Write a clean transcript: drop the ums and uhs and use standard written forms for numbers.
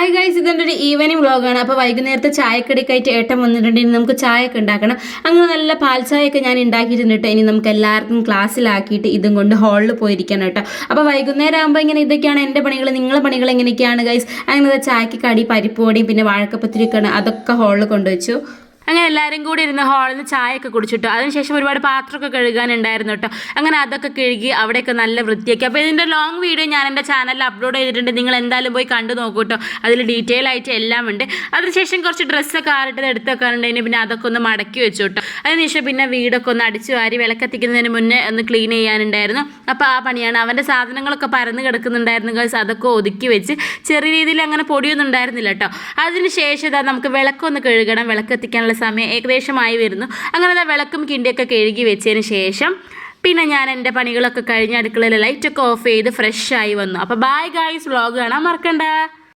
Hi guys, ഇതെൻ്റെ ഒരു evening വ്ളോഗാണ്. അപ്പോൾ വൈകുന്നേരത്തെ ചായക്കടിക്കായിട്ട് ഏട്ടൻ വന്നിട്ടുണ്ടെങ്കിൽ നമുക്ക് ചായയൊക്കെ ഉണ്ടാക്കണം. അങ്ങനെ നല്ല പാൽ ചായയൊക്കെ ഞാൻ ഉണ്ടാക്കിയിട്ടുണ്ട് കേട്ടോ. ഇനി നമുക്ക് എല്ലാവർക്കും ക്ലാസ്സിലാക്കിയിട്ട് ഇതും കൊണ്ട് ഹാളിൽ പോയിരിക്കണം കേട്ടോ. അപ്പോൾ വൈകുന്നേരം ആകുമ്പോൾ ഇങ്ങനെ ഇതൊക്കെയാണ് എൻ്റെ പണികൾ. നിങ്ങളെ പണികൾ എങ്ങനെയൊക്കെയാണ് ഗൈസ്? അങ്ങനെ ചായക്ക് കടി പരിപ്പോടിയും പിന്നെ വാഴക്കപ്പത്തിരിയൊക്കെയാണ്, അതൊക്കെ ഹാളിൽ കൊണ്ടുവച്ചു. അങ്ങനെ എല്ലാവരും കൂടി ഇരുന്ന് ഹാളിൽ നിന്ന് ചായയൊക്കെ കുടിച്ചിട്ടോ. അതിനുശേഷം ഒരുപാട് പാത്രമൊക്കെ കഴുകാനുണ്ടായിരുന്നു കേട്ടോ. അങ്ങനെ അതൊക്കെ കഴുകി അവിടെയൊക്കെ നല്ല വൃത്തിയാക്കി. അപ്പോൾ ഇതിൻ്റെ ലോങ് വീഡിയോ ഞാൻ എൻ്റെ ചാനലിൽ അപ്ലോഡ് ചെയ്തിട്ടുണ്ട്. നിങ്ങൾ എന്തായാലും പോയി കണ്ടു നോക്കൂ കേട്ടോ. അതിൽ ഡീറ്റെയിൽ ആയിട്ട് എല്ലാം ഉണ്ട്. അതിനുശേഷം കുറച്ച് ഡ്രസ്സൊക്കെ ആറിട്ടത് എടുത്ത് വെക്കാനുണ്ടായിരുന്നു. പിന്നെ അതൊക്കെ ഒന്ന് മടക്കി വെച്ചു കേട്ടോ. അതിനുശേഷം പിന്നെ വീടൊക്കെ ഒന്ന് അടിച്ചു വാരി വിളക്കെത്തിക്കുന്നതിന് മുന്നേ ഒന്ന് ക്ലീൻ ചെയ്യാനുണ്ടായിരുന്നു. അപ്പോൾ ആ പണിയാണ്. അവൻ്റെ സാധനങ്ങളൊക്കെ പരന്ന് കിടക്കുന്നുണ്ടായിരുന്നു ഗൈസ്. അതൊക്കെ ഒതുക്കി വെച്ച് ചെറിയ രീതിയിൽ അങ്ങനെ പൊടിയൊന്നും ഉണ്ടായിരുന്നില്ല കേട്ടോ. അതിനുശേഷം ഇതാ നമുക്ക് വിളക്കൊന്ന് കഴുകണം. വിളക്കെത്തിക്കാനുള്ള സമയം ഏകദേശമായി വരുന്നു. അങ്ങനെ വിളക്കും കിണ്ടിയൊക്കെ കഴുകി വെച്ചതിന് ശേഷം പിന്നെ ഞാൻ എൻ്റെ പണികളൊക്കെ കഴിഞ്ഞ് അടുക്കളയിൽ ലൈറ്റൊക്കെ ഓഫ് ചെയ്ത് ഫ്രഷ് ആയി വന്നു. അപ്പോൾ ബൈ ഗൈസ്, വ്ളോഗ് കാണാൻ മറക്കണ്ട.